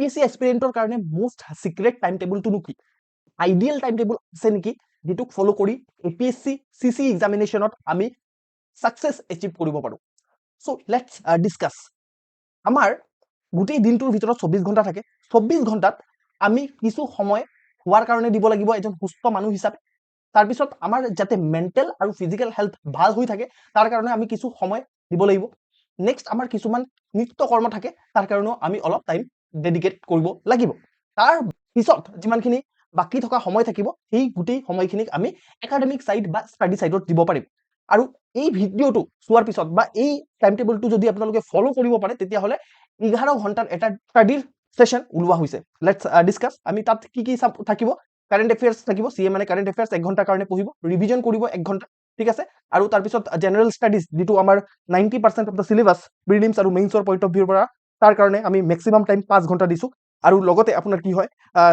APS-C এস্পিৰেণ্টৰ কাৰণে most secret time টেবুলটো কি ideal time table আছে নেকি যেটোক ফলো কৰি এপিএসসি সিসি এক্সামিনেশনত আমি সাকসেস এচিভ কৰিব পাৰো সো লেটস ডিসকাস আমাৰ গোটেই দিনটোৰ ভিতৰত 24 ঘণ্টা থাকে 24 ঘণ্টাত আমি কিছু সময় হোৱাৰ কাৰণে দিব লাগিব এজন সুস্থ মানুহ হিচাপে তাৰ পিছত আমাৰ যাতে মেন্টাল আৰু ফিজিক্যাল হেলথ ভাল হৈ থাকে তাৰ কাৰণে আমি কিছু সময় দিব লাগিব নেক্সট আমাৰ কিছুমান নিত্য কৰ্ম থাকে তাৰ কাৰণেও আমি অলপ টাইম ডেডিকেট কৰিব লাগিব তাৰ পিছত যিমানখিনি বাকি থকা সময় থাকিব সেই গোটেই সময়খিনিক আমি একাডেমিক সাইড বা স্টাডি সাইডত দিব পাৰিম আৰু এই ভিডিওটো চোৱাৰ পিছত বা এই টাইম টেবুলটো যদি আপোনালোকে ফলো কৰিব পাৰে তেতিয়া হলে 11 ঘণ্টাৰ এটা স্টাডিৰ সেশন উলোৱা হৈছে লেটস ডিসকাস আমি তাত কি কি থাকিব কাৰেন্ট এফেয়াৰ্স থাকিব সিএ মানে কাৰেন্ট এফেয়াৰ্স 1 ঘন্টা কাৰণে পঢ়িব ৰিভিজন কৰিব 1 ঘন্টা ঠিক আছে আৰু তাৰ পিছত জেনাৰেল স্টাডিজ যেটো আমাৰ 90% অফ দা সিলেবাস প্ৰিলিমছ আৰু মেইনছৰ পইণ্ট অফ ভিউৰ পৰা তাৰ কাৰণে আমি ম্যাক্সিমাম টাইম 5 ঘন্টা দিছো আৰু লগতে আপোনাৰ কি হয়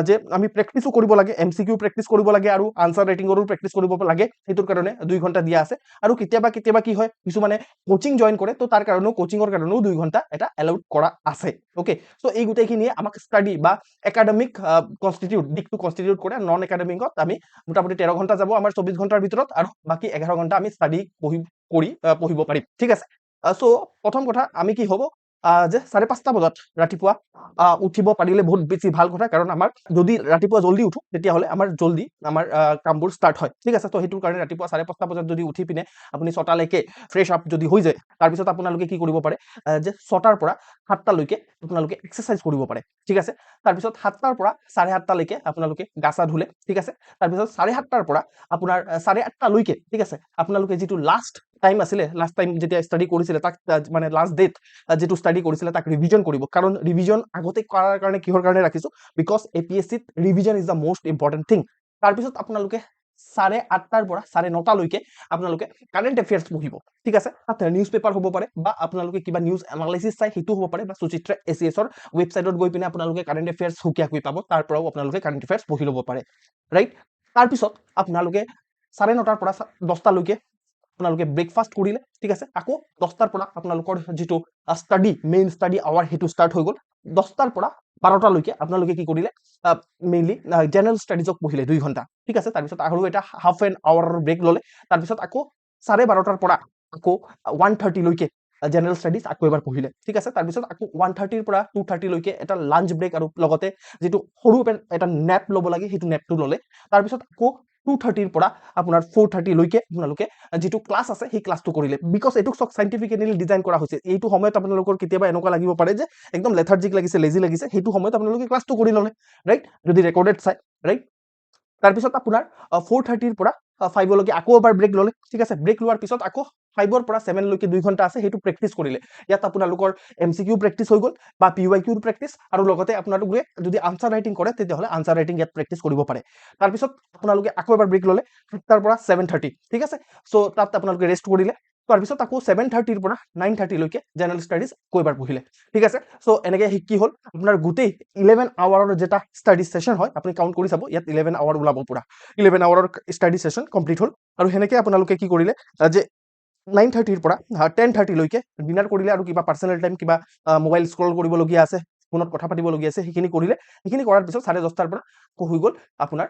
যে আমি প্ৰেক্টিসও কৰিব লাগে এমসিকিউ প্ৰেক্টিস কৰিব লাগে আৰু আনসাৰ ৰাইটিংৰো প্ৰেক্টিস কৰিব লাগে হেতুৰ কাৰণে 2 ঘন্টা দিয়া আছে আৰু কেতিয়াবা কি হয় কিছু মানে কোচিং জয়েন কৰে তো তাৰ কাৰণেও কোচিংৰ কাৰণেও 2 ঘন্টা এটা এলাউড কৰা আছে ওকে সো এই গুটেইখিনিয়ে আমাক স্টাডি বা একাডেমিক কনস্টিটিউট দিকটো কনস্টিটিউট কৰে নন একাডেমিকত আমি মোটামুটি 13 ঘন্টা যাব আমাৰ 24 ঘন্টাৰ ভিতৰত আৰু বাকি 11 ঘন্টা আমি স্টাডি পঢ়িব পাৰিম ঠিক আছে সো প্ৰথম কথা আমি কি হ'ব যে 5:30 বজাত ৰাতিপুৱা উঠিব পাৰিলে বহুত বেছি ভাল কথা কাৰণ আমাৰ যদি ৰাতিপুৱা জলদি উঠো তেতিয়া হলে আমাৰ জলদি আমাৰ কামবোৰ স্টাৰ্ট হয় ঠিক আছে তো হেতুৰ কাৰণে ৰাতিপুৱা 5:30 বজাত যদি উঠি পিনে আপুনি 6টা লৈকে ফ্ৰেশ আপ যদি হৈ যায় তাৰ পিছত আপোনালোকে কি কৰিব পাৰে যে 6টাৰ পৰা 7টা লৈকে আপোনালোকে এক্সাৰসাইজ কৰিব পাৰে ঠিক আছে তাৰ পিছত 7টাৰ পৰা 8:30 লৈকে আপোনালোকে গাছা ধুলে ঠিক আছে তাৰ পিছত 7:30টাৰ পৰা আপোনাৰ 8:30 লৈকে ঠিক আছে আপোনালোকে যেটো লাষ্ট টাইম আছিলে লাষ্ট টাইম যেতিয়া স্টাডি কৰিছিলে তাক মানে লাষ্ট ডেট যেটো স্টাডি কৰিছিলে তাক ৰিভিজন কৰিব কাৰণ ৰিভিজন আগতে কৰাৰ কাৰণে কিহৰ কাৰণে ৰাখিছো because APS-C revision is the most important thing তাৰ পিছত আপোনালোকে 8:30টাৰ পৰা 9:30 লৈকে আপোনালোকে কাৰেন্ট এফেয়াৰ্স পঢ়িব ঠিক আছে তাত নিউজ পেপাৰ হ'ব পাৰে বা আপোনালোকে কিবা নিউজ এনালাইসিস চাই হেতু হ'ব পাৰে বা সুচিত্ৰা এসিএস ৰ ওয়েবসাইটত গৈ পিনে আপোনালোকে কাৰেন্ট এফেয়াৰ্স হুকিয়াকৈ পাব তাৰ পৰাও আপোনালোকে কাৰেন্ট এফেয়াৰ্স পঢ়ি ল'ব পাৰে ৰাইট তাৰ পিছত আপোনালোকে 9:30টাৰ পৰা 10টা লৈকে আপোনালোকে ব্ৰেকফাষ্ট কৰিলে ঠিক আছে আকৌ 10টাৰ পৰা আপোনালোকৰ যেটো স্টাডি মেইন স্টাডি আৱাৰ হেতু স্টাৰ্ট হৈ গল 10টাৰ পৰা 12টা লৈকে আপোনালোকে কি কৰিলে মেইনলি জেনাৰেল স্টাডিজক পঢ়িলে 2 ঘন্টা ঠিক আছে তাৰ পিছত আৰু এটা হাফ এন আৱাৰৰ ব্ৰেক ললে তাৰ পিছত আকৌ 12:30টাৰ পৰা আকৌ 1:30 লৈকে জেনাৰেল স্টাডিজ আকৌ এবাৰ পঢ়িলে ঠিক আছে তাৰ পিছত আকৌ 1:30ৰ পৰা 2:30 লৈকে এটা লাঞ্চ ব্ৰেক আৰু লগতে যেটো সৰু এটা নেপ ল'ব লাগে হেতু নেপটো ললে তাৰ পিছত আকৌ 2:30ৰ পৰা আপোনাৰ 4:30 লৈকে আপোনালোকে যেটো ক্লাস আছে সেই ক্লাসটো কৰিলে বিকজ এটুক সক সাইন্টিফিক্যালি ডিজাইন কৰা হৈছে এইটো সময়ত আপোনালোকৰ কেতিয়াবা এনেকুৱা লাগিব পাৰে যে একদম লেথাৰ্জিক লাগিছে লেজি লাগিছে হেতু সময়ত আপোনালোকে ক্লাসটো কৰি ললে ৰাইট যদি ৰেকৰ্ডেড চাই ৰাইট তাৰ পিছত আপোনাৰ 4:30ৰ পৰা 5 লৈকে আকৌ এবাৰ ব্ৰেক ললে ঠিক আছে ব্ৰেক লোৱাৰ পিছত আকৌ 5ৰ পৰা 7 লৈকে 2 ঘন্টা আছে হেতু প্ৰেক্টিস কৰিলে ইয়াত আপোনালোকৰ এমসিকিউ প্ৰেক্টিস হৈ গল বা পিওয়াইকিউ প্ৰেক্টিস আৰু লগতে আপোনালোকে যদি আনসাৰ ৰাইটিং কৰে তেতিয়া হলে আনসাৰ ৰাইটিং ইয়াত প্ৰেক্টিস কৰিব পাৰে তাৰ পিছত আপোনালোকে আকৌ এবাৰ ব্ৰেক ললে 7টাৰ পৰা 7:30 ঠিক আছে সো তাত আপোনালোকে ৰেষ্ট কৰিলে তাৰ পিছত আকৌ 7:30ৰ পৰা 9:30 লৈকে জেনাৰেল স্টাডিজ কয়বাৰ পঢ়িলে ঠিক আছে সো এনেকে কি হল আপোনাৰ গুটেই 11 আৱাৰৰ যেটা স্টাডি সেশন হয় আপুনি কাউন্ট কৰি চাব ইয়াত 11 আৱাৰ ওলাব পুৰা 11 আৱাৰৰ স্টাডি সেশন কমপ্লিট হল আৰু হেনেকে আপোনালোকে কি কৰিলে যে 9:30ৰ পৰা 10:30 লৈকে ডিনাৰ কৰিলে আৰু কিবা পাৰ্সোনাল টাইম কিবা মোবাইল স্ক্ৰল কৰিব লগিয়া আছে ফোনত কথা পাতিব লগিয়া আছে হেখিনি কৰিলে হেখিনি কৰাৰ পিছত 10:30টাৰ পৰা হৈ গল আপোনাৰ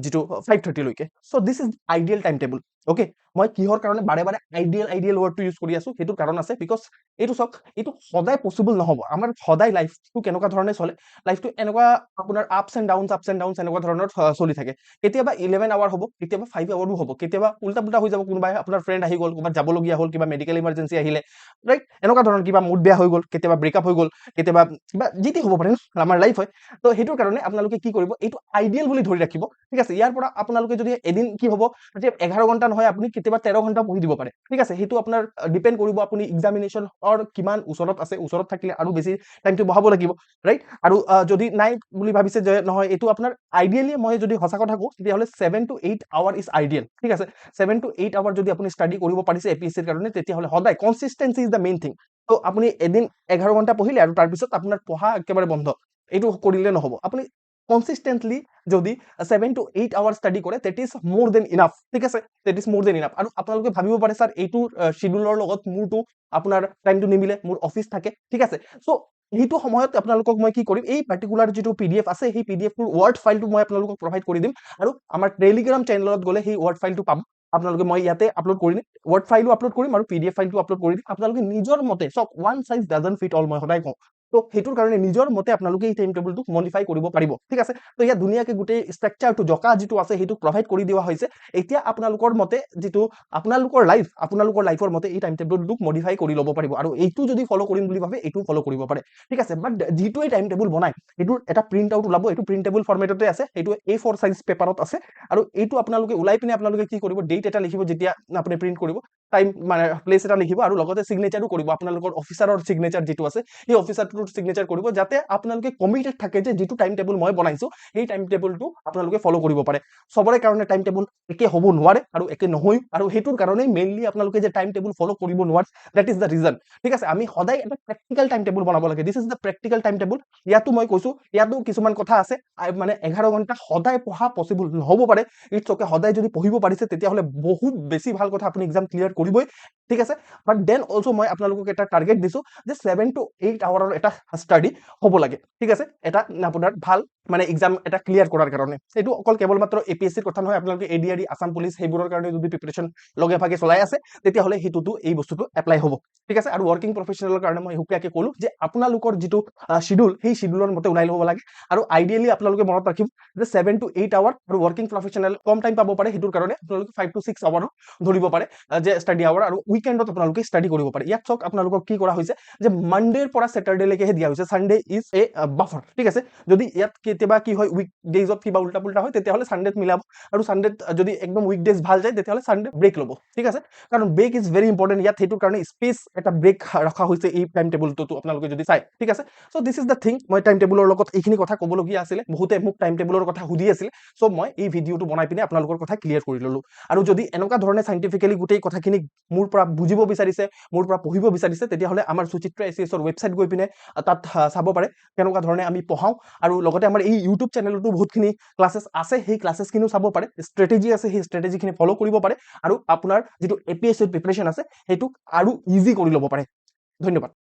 যেটো 5:30 লৈকে so this is ideal time table okay মই কিহৰ কাৰণে বাৰে বাৰে আইডিয়াল ওয়াৰ্ডটো ইউজ কৰি আছো হেতু কাৰণ আছে বিকজ এটো সক এটো সদায় পসিবল নহব আমাৰ সদায় লাইফটো কেনেকুৱা ধৰণে চলে লাইফটো এনেকুৱা আপোনাৰ আপস এন্ড ডাউনস এনেকুৱা ধৰণৰ চলি থাকে কেতিয়াবা 11 আৱাৰ হ'ব কেতিয়াবা 5 আৱাৰো হ'ব কেতিয়াবা উল্টা পুল্টা হৈ যাব কোনোবাই আপোনাৰ ফ্ৰেন্ড আহি গল কোনোবা যাব লগিয়া হল কিবা মেডিকেল ইমাৰ্জেন্সি আহিলে ৰাইট এনেকুৱা ধৰণৰ কিবা মুড বেয়া হৈ গল কেতিয়াবা ব্ৰেকআপ হৈ গল কেতিয়াবা কিবা জিতি হ'ব পাৰে আমাৰ লাইফ হয় তো হেতুৰ কাৰণে আপোনালোকে কি কৰিব এইটো আইডিয়াল বুলি ধৰি ৰাখিব ঠিক আছে ইয়াৰ পৰা আপোনালোকে যদি এদিন কি হ'ব যে 11 ঘন্টা নহয় আপুনি কেতিয়াবা 13 ঘন্টা পঢ়ি দিব পাৰে ঠিক আছে হেতু আপোনাৰ ডিপেন্ড কৰিব আপুনি এক্সামিনেশন অৰ কিমান ওচৰত আছে ওচৰত থাকিলে আৰু বেছি টাইমটো বহাব লাগিব ৰাইট আৰু যদি নাই বুলি ভাবিছে যে নহয় এটো আপোনাৰ আইডিয়ালি মই যদি হসা কথা কও তেতিয়া হলে 7 to 8 আৱাৰ ইজ আইডিয়াল ঠিক আছে 7 to 8 আৱাৰ যদি আপুনি স্টাডি কৰিব পাৰিছে এপিএসসিৰ কাৰণে তেতিয়া হলে সদায় consistency is the main thing তো আপুনি এদিন 11 ঘন্টা পঢ়িলে আৰু তাৰ পিছত আপোনাৰ পঢ়া একেবাৰে বন্ধ এটো কৰিলে নহব আপুনি consistently যদি 7 to 8 আৱাৰ স্টাডি কৰে that is more than enough ঠিক আছে that is more than enough আৰু আপোনালোকে ভাবিব পাৰে স্যাৰ এইটো শিডিউলৰ লগত মোৰটো আপোনাৰ টাইমটো নিমিলে মোৰ অফিস থাকে ঠিক আছে সো সেইটো সময়ত আপোনালোকক মই কি কৰিম, এই পাৰ্টিকুলাৰ যিটো PDF আছে সেই PDFটোৰ ৱৰ্ড ফাইলটো মই আপোনালোকক প্ৰভাইড কৰি দিম আৰু আমাৰ টেলিগ্ৰাম চেনেলত গ'লে সেই ৱৰ্ড ফাইলটো পাব আপোনালোকে, মই ইয়াতে আপলোড কৰি দিম, ৱৰ্ড ফাইলো আপলোড কৰিম আৰু PDF ফাইলটো আপলোড কৰি দিম। আপোনালোকে নিজৰ মতে চব, one size doesn't fit all, মই সদায় কওঁ। তো সেইটোৰ কাৰণে নিজৰ মতে আপোনালোকে এই টাইম টেবুলটোক মডিফাই কৰিব পাৰিব, ঠিক আছে। তো ইয়াত ধুনীয়াকে গোটেই ষ্ট্ৰাকচাৰটো জকা যিটো আছে সেইটো প্ৰভাইড কৰি দিয়া হৈছে। এতিয়া আপোনালোকৰ মতে যিটো আপোনালোকৰ লাইফৰ মতে এই টাইম টেবুলটোক মডিফাই কৰি ল'ব পাৰিব আৰু এইটো যদি ফলো কৰিম বুলি ভাবে এইটো ফলো কৰিব পাৰে, ঠিক আছে। বাট যিটোৱে টাইম টেবুল বনাই এইটোৰ এটা প্ৰিণ্ট আউট ওলাব, এইটো প্ৰিণ্টেবল ফৰ্মেটতে আছে, এইটো A4 সাইজ পেপাৰত আছে আৰু এইটো আপোনালোকে ওলাই পিনে আপোনালোকে কি কৰিব, ডেট এটা লিখিব যেতিয়া আপুনি প্ৰিণ্ট কৰিব, টাইম মানে প্লেচ এটা লিখিব আৰু লগতে সিগনেচাৰো কৰিব, আপোনালোকৰ অফিচাৰৰ সিগনেচাৰ যিটো আছে সেই অফিচাৰটোৰ সিগনেচাৰ কৰিব, যাতে আপোনালোকে কমিটেড থাকে যে যিটো টাইম টেবুল মই বনাইছো সেই টাইম টেবুলটো আপোনালোকে ফলো কৰিব পাৰে। সবৰে কাৰণে টাইম টেবুল একে হ'ব নোৱাৰে আৰু একে নহয়, আৰু সেইটোৰ কাৰণে মেইনলি আপোনালোকে যে টাইম টেবুল ফলো কৰিব নোৱাৰে, দ্যাট ইজ দ্য ৰিজন, ঠিক আছে। আমি সদায় এটা প্ৰেক্টিকেল টাইম টেবুল বনাব লাগে, this is the practical time table. ইয়াতো মই কৈছো, ইয়াতো কিছুমান কথা আছে, মানে 11 ঘণ্টা সদায় পঢ়া পসিবল নহ'ব পাৰে, ইটছ অকে। সদায় যদি পঢ়িব পাৰিছে তেতিয়াহ'লে বহুত বেছি ভাল কথা, আপুনি এক্সাম ক্লিয়াৰ কৰিবই, ঠিক আছে। বাট দেন অলসো মই আপোনালোকক এটা টাৰ্গেট দিছো যে 7 to 8 আৱাৰৰ এটা ষ্টাডি হ'ব লাগে, ঠিক আছে, এটা আপোনাৰ ভাল মানে এক্সাম এটা ক্লিয়াৰ কৰাৰ কাৰণে। এইটো অকল কেৱল মাত্ৰ APSCৰ কথা নহয়, আপোনালোকে ADRE, আসাম পুলিচ সেইবোৰৰ কাৰণে যদি প্ৰিপাৰেশ্যন লগে ভাগে চলাই আছে তেতিয়াহ'লে সেইটোতো এই বস্তুটো এপ্লাই হ'ব, ঠিক আছে। আৰু ৱৰ্কিং প্ৰফেচনেলৰ কাৰণে মই হুকিয়াকে ক'লো যে আপোনালোকৰ যিটো শিডিউল সেই শিডিউলৰ মতে ওলাই ল'ব লাগে আৰু আইডিয়েলি আপোনালোকে মনত ৰাখিব যে 7 to 8 আৱাৰ, আৰু ৱৰ্কিং প্ৰফেচনেল কম টাইম পাব পাৰে, সেইটোৰ কাৰণে আপোনালোকে 5 to 6 আৱাৰো ধৰিব পাৰে যে ষ্টাডি আৱাৰ, আৰু উইকেণ্ডত আপোনালোকে ষ্টাডি কৰিব পাৰে। ইয়াত চাওক আপোনালোকক কি কৰা হৈছে যে মানডেৰ পৰা ছেটাৰডেলৈকেহে দিয়া হৈছে, সানডে ইজ এ বাফাৰ, ঠিক আছে। যদি ইয়াত কেতিয়াবা কি হয়, উইক ডেজত কিবা উল্টা পুল্টা হয় তেতিয়াহ'লে সানডেত মিলাব, আৰু সানডেত যদি একদম উইক ডেজ ভাল যায় তেতিয়াহ'লে সানডে ব্ৰেক ল'ব, ঠিক আছে। কাৰণ ব্ৰেক ইজ ভেৰি ইম্পৰ্টেণ্ট, ইয়াত সেইটোৰ কাৰণে স্পেচ এটা ব্ৰেক ৰখা হৈছে এই টাইম টেবুলটো আপোনালোকে যদি চাই, ঠিক আছে। চ' দিছ ইজ দ্য থিং, মই টাইম টেবুলৰ লগত এইখিনি কথা ক'বলগীয়া আছিলে, বহুতে মোক টাইম টেবুলৰ কথা সুধি আছিলে, চ' মই এই ভিডিঅ'টো বনাই পিনে আপোনালোকৰ কথা ক্লিয়াৰ কৰি ল'লো। আৰু যদি এনেকুৱা ধৰণে চাইণ্টিফিকেলি গোটেই কথাখিনি মোৰ পৰা বুজিব বিচাৰিছে, মোৰ পৰা পঢ়িব বিচাৰিছে, তেতিয়াহ'লে আমাৰ সুচিত্ৰা ACSৰ ৱেবছাইট গৈ পিনে তাত চাব পাৰে কেনেকুৱা ধৰণে আমি পঢ়াওঁ, আৰু লগতে আমাৰ এই ইউটিউব চেনেলতো বহুতখিনি ক্লাছেছ আছে, সেই ক্লাছেছখিনিও চাব পাৰে, ষ্ট্ৰেটেজি আছে, সেই ষ্ট্ৰেটেজিখিনি ফ'ল' কৰিব পাৰে, আৰু আপোনাৰ যিটো APSCৰ প্ৰিপাৰেশ্যন আছে সেইটোক আৰু ইজি কৰি ল'ব পাৰে। ধন্যবাদ।